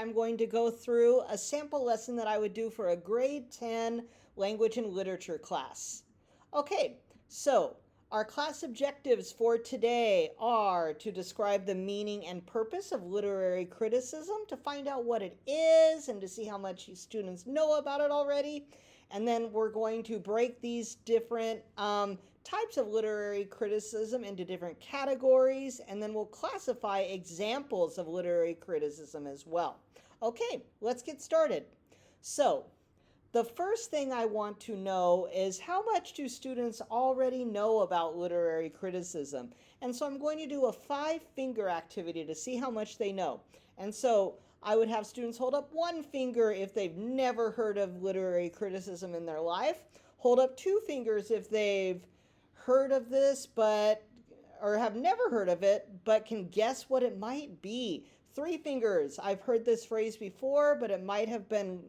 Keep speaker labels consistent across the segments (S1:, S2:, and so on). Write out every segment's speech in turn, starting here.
S1: I'm going to go through a sample lesson that I would do for a grade 10 language and literature class. Okay, so our class objectives for today are to describe the meaning and purpose of literary criticism, to find out what it is and to see how much students know about it already. And then we're going to break these different types of literary criticism into different categories, and then we'll classify examples of literary criticism as well. Okay, let's get started. So, the first thing I want to know is how much do students already know about literary criticism? And so I'm going to do a 5-finger activity to see how much they know. And so I would have students hold up 1 finger if they've never heard of literary criticism in their life. Hold up 2 fingers if they've heard of this or have never heard of it but can guess what it might be. 3 fingers, I've heard this phrase before, but it might have been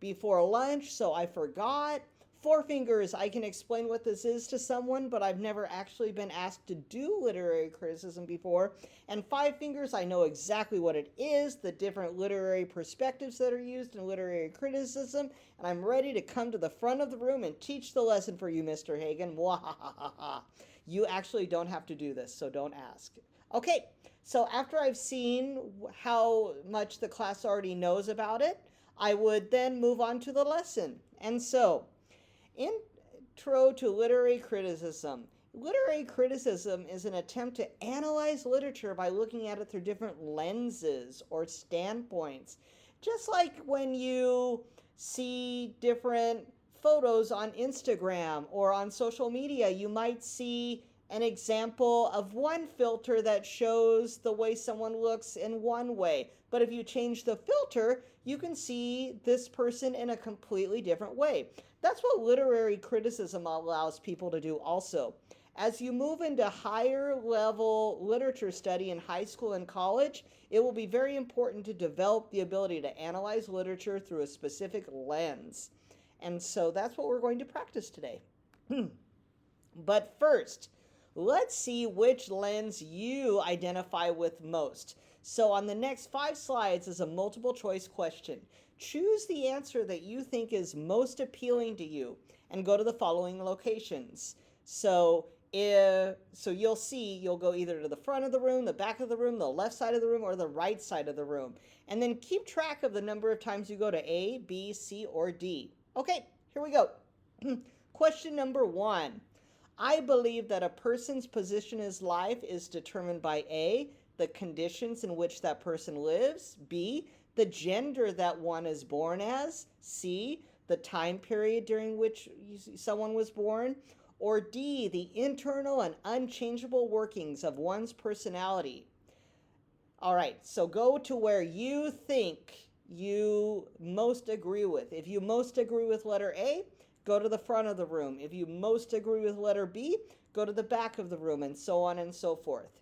S1: before lunch, so I forgot. 4 fingers, I can explain what this is to someone, but I've never actually been asked to do literary criticism before. And 5 fingers, I know exactly what it is, the different literary perspectives that are used in literary criticism, and I'm ready to come to the front of the room and teach the lesson for you, Mr. Hagen. Wahahaha. You actually don't have to do this, so don't ask. Okay, so after I've seen how much the class already knows about it, I would then move on to the lesson. And so, intro to literary criticism. Literary criticism is an attempt to analyze literature by looking at it through different lenses or standpoints. Just like when you see different photos on Instagram or on social media, you might see an example of one filter that shows the way someone looks in one way. But if you change the filter, you can see this person in a completely different way. That's what literary criticism allows people to do also. As you move into higher level literature study in high school and college, it will be very important to develop the ability to analyze literature through a specific lens. And so that's what we're going to practice today. But first, let's see which lens you identify with most. So on the next 5 slides is a multiple choice question. Choose the answer that you think is most appealing to you and go to the following locations. So you'll see, you'll go either to the front of the room, the back of the room, the left side of the room, or the right side of the room. And then keep track of the number of times you go to A, B, C, or D. Okay, here we go. Question number 1. I believe that a person's position in life is determined by A, the conditions in which that person lives, B, the gender that one is born as, C, the time period during which someone was born, or D, the internal and unchangeable workings of one's personality. All right, so go to where you think you most agree with. If you most agree with letter A, go to the front of the room. If you most agree with letter B, go to the back of the room, and so on and so forth.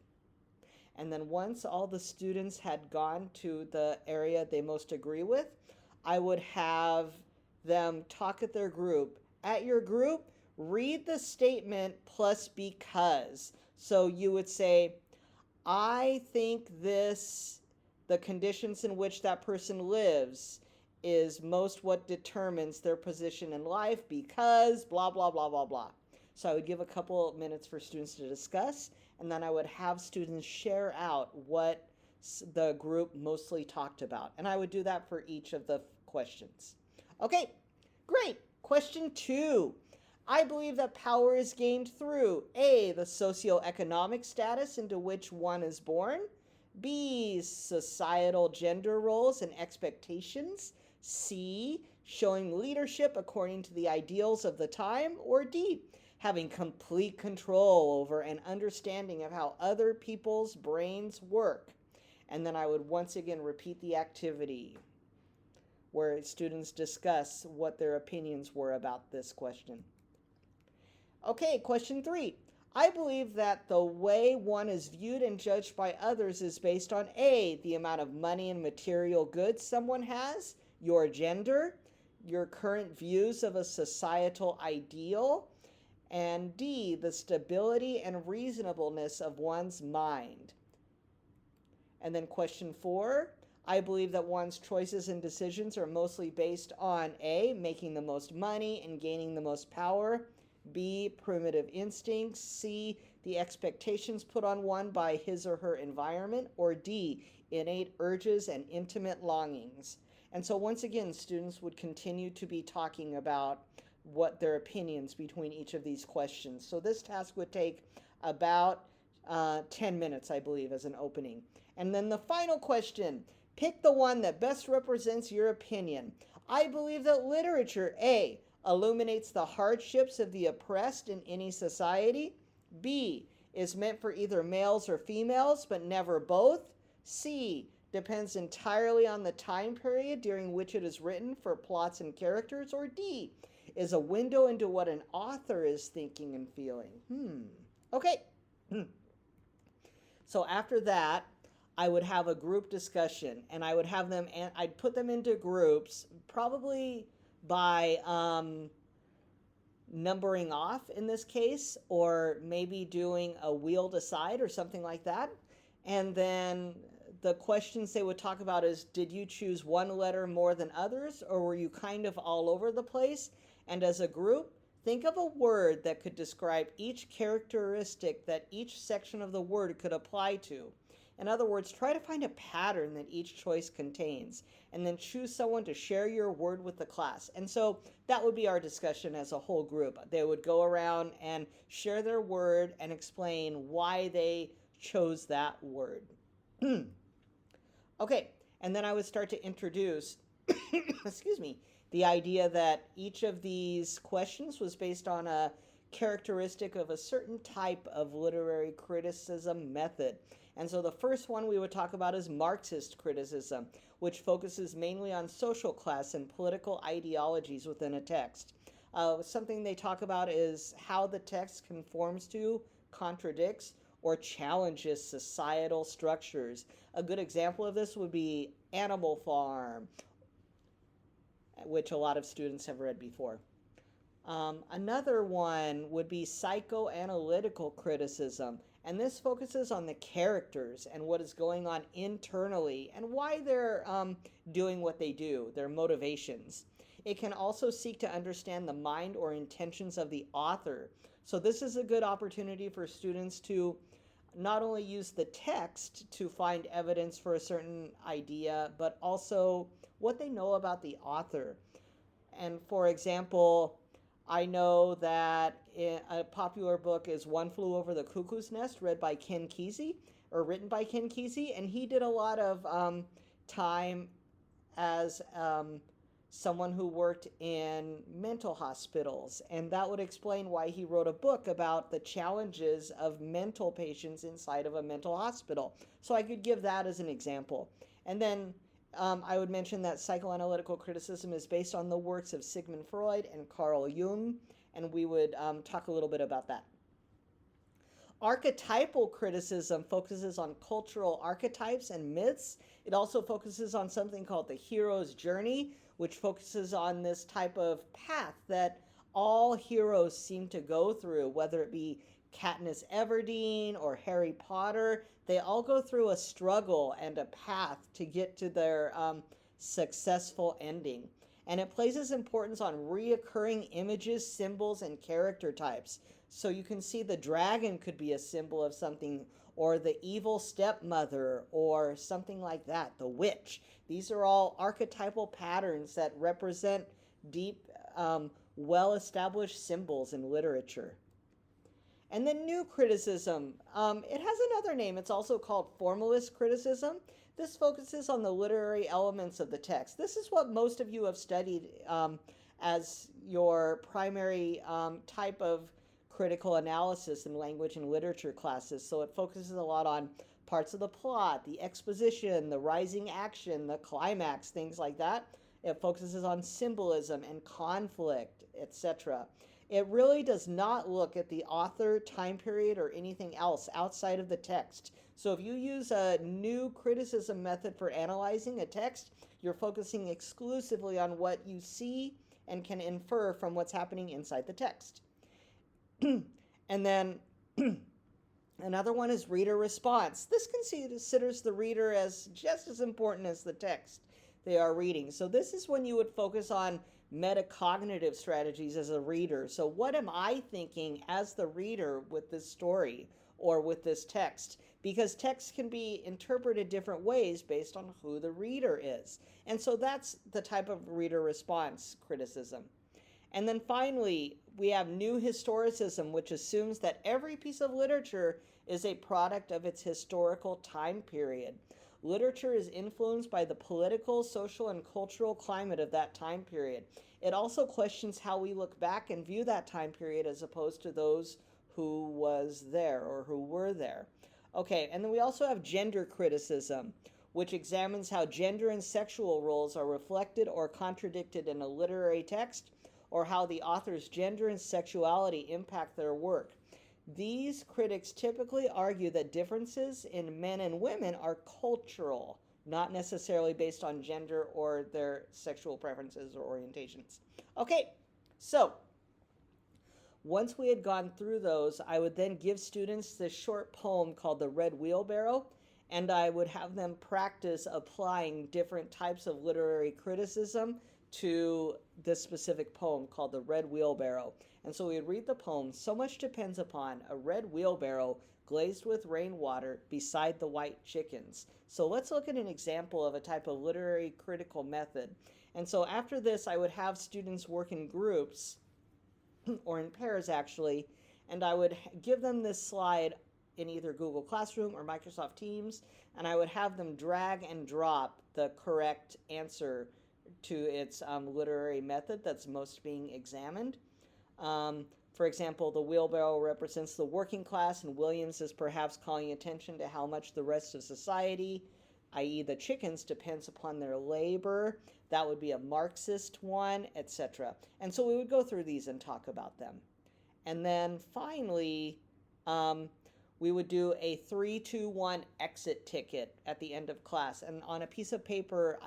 S1: And then once all the students had gone to the area they most agree with, I would have them talk at their group. At your group, read the statement plus because. So you would say, I think the conditions in which that person lives is most what determines their position in life because blah, blah, blah, blah, blah. So I would give a couple minutes for students to discuss, and then I would have students share out what the group mostly talked about. And I would do that for each of the questions. Okay, great. Question 2. I believe that power is gained through A, the socioeconomic status into which one is born, B, societal gender roles and expectations, C, showing leadership according to the ideals of the time, or D, having complete control over and understanding of how other people's brains work. And then I would once again repeat the activity where students discuss what their opinions were about this question. Okay, question 3. I believe that the way one is viewed and judged by others is based on A, the amount of money and material goods someone has, your gender, your current views of a societal ideal, and D, the stability and reasonableness of one's mind. And then question 4, I believe that one's choices and decisions are mostly based on A, making the most money and gaining the most power, B, primitive instincts, C, the expectations put on one by his or her environment, or D, innate urges and intimate longings. And so once again, students would continue to be talking about what their opinions between each of these questions. So this task would take about 10 minutes, I believe, as an opening. And then the final question, pick the one that best represents your opinion. I believe that literature, A, illuminates the hardships of the oppressed in any society. B, is meant for either males or females, but never both. C, depends entirely on the time period during which it is written for plots and characters. Or D, is a window into what an author is thinking and feeling. Okay. So after that, I would have a group discussion, and I would have them, and I'd put them into groups, probably by numbering off in this case, or maybe doing a wheel decide or something like that. And then the questions they would talk about is, did you choose one letter more than others, or were you kind of all over the place? And as a group, think of a word that could describe each characteristic that each section of the word could apply to. In other words, try to find a pattern that each choice contains, and then choose someone to share your word with the class. And so that would be our discussion as a whole group. They would go around and share their word and explain why they chose that word. Okay, and then I would start to introduce, excuse me, the idea that each of these questions was based on a characteristic of a certain type of literary criticism method. And so the first one we would talk about is Marxist criticism, which focuses mainly on social class and political ideologies within a text. Something they talk about is how the text conforms to, contradicts, or challenges societal structures. A good example of this would be Animal Farm, which a lot of students have read before. Another one would be psychoanalytical criticism, and this focuses on the characters and what is going on internally and why they're doing what they do, their motivations. It can also seek to understand the mind or intentions of the author. So this is a good opportunity for students to not only use the text to find evidence for a certain idea, but also what they know about the author. And for example, I know that a popular book is One Flew Over the Cuckoo's Nest, read by Ken Kesey, or written by Ken Kesey, and he did a lot of time as someone who worked in mental hospitals, and that would explain why he wrote a book about the challenges of mental patients inside of a mental hospital. So I could give that as an example. And then I would mention that psychoanalytical criticism is based on the works of Sigmund Freud and Carl Jung, and we would talk a little bit about that. Archetypal criticism focuses on cultural archetypes and myths. It also focuses on something called the hero's journey, which focuses on this type of path that all heroes seem to go through, whether it be Katniss Everdeen or Harry Potter. They all go through a struggle and a path to get to their successful ending. And it places importance on reoccurring images, symbols, and character types. So you can see the dragon could be a symbol of something, or the evil stepmother, or something like that, the witch. These are all archetypal patterns that represent deep, well-established symbols in literature. And then new criticism. It has another name. It's also called formalist criticism. This focuses on the literary elements of the text. This is what most of you have studied as your primary type of critical analysis in language and literature classes. So it focuses a lot on parts of the plot, the exposition, the rising action, the climax, things like that. It focuses on symbolism and conflict, etc. It really does not look at the author, time period, or anything else outside of the text. So if you use a new criticism method for analyzing a text, you're focusing exclusively on what you see and can infer from what's happening inside the text. And then Another one is reader response. This considers the reader as just as important as the text they are reading. So this is when you would focus on metacognitive strategies as a reader. So what am I thinking as the reader with this story or with this text? Because text can be interpreted different ways based on who the reader is. And so that's the type of reader response criticism. And then finally, we have new historicism, which assumes that every piece of literature is a product of its historical time period. Literature is influenced by the political, social, and cultural climate of that time period. It also questions how we look back and view that time period as opposed to those who was there or who were there. Okay, and then we also have gender criticism, which examines how gender and sexual roles are reflected or contradicted in a literary text, or how the author's gender and sexuality impact their work. These critics typically argue that differences in men and women are cultural, not necessarily based on gender or their sexual preferences or orientations. Okay, so once we had gone through those, I would then give students this short poem called The Red Wheelbarrow, and I would have them practice applying different types of literary criticism to this specific poem called The Red Wheelbarrow. And so we would read the poem. So much depends upon a red wheelbarrow glazed with rainwater beside the white chickens. So let's look at an example of a type of literary critical method. And so after this, I would have students work in groups, or in pairs actually, and I would give them this slide in either Google Classroom or Microsoft Teams, and I would have them drag and drop the correct answer to its literary method that's most being examined. For example, the wheelbarrow represents the working class, and Williams is perhaps calling attention to how much the rest of society, i.e. the chickens, depends upon their labor. That would be a Marxist one, etc. And so we would go through these and talk about them. And then finally, we would do a 3-2-1 exit ticket at the end of class. And on a piece of paper,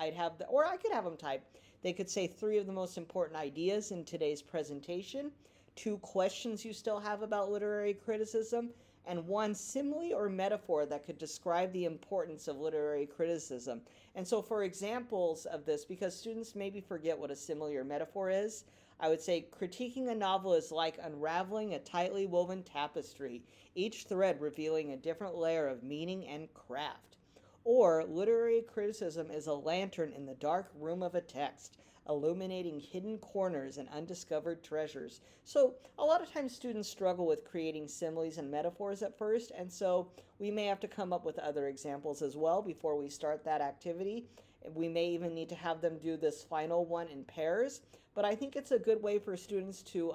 S1: or I could have them type. They could say 3 of the most important ideas in today's presentation, 2 questions you still have about literary criticism, and 1 simile or metaphor that could describe the importance of literary criticism. And so for examples of this, because students maybe forget what a simile or metaphor is, I would say critiquing a novel is like unraveling a tightly woven tapestry, each thread revealing a different layer of meaning and craft. Or literary criticism is a lantern in the dark room of a text, illuminating hidden corners and undiscovered treasures. So a lot of times students struggle with creating similes and metaphors at first, and so we may have to come up with other examples as well before we start that activity. We may even need to have them do this final one in pairs, but I think it's a good way for students to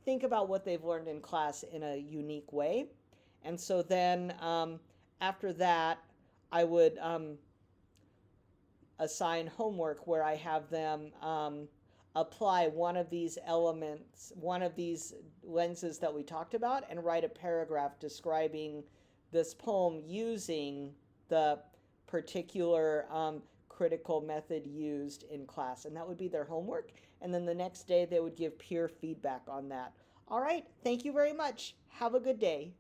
S1: think about what they've learned in class in a unique way. And so then after that, I would assign homework where I have them apply one of these elements, one of these lenses that we talked about, and write a paragraph describing this poem using the particular critical method used in class. And that would be their homework. And then the next day they would give peer feedback on that. All right, thank you very much. Have a good day.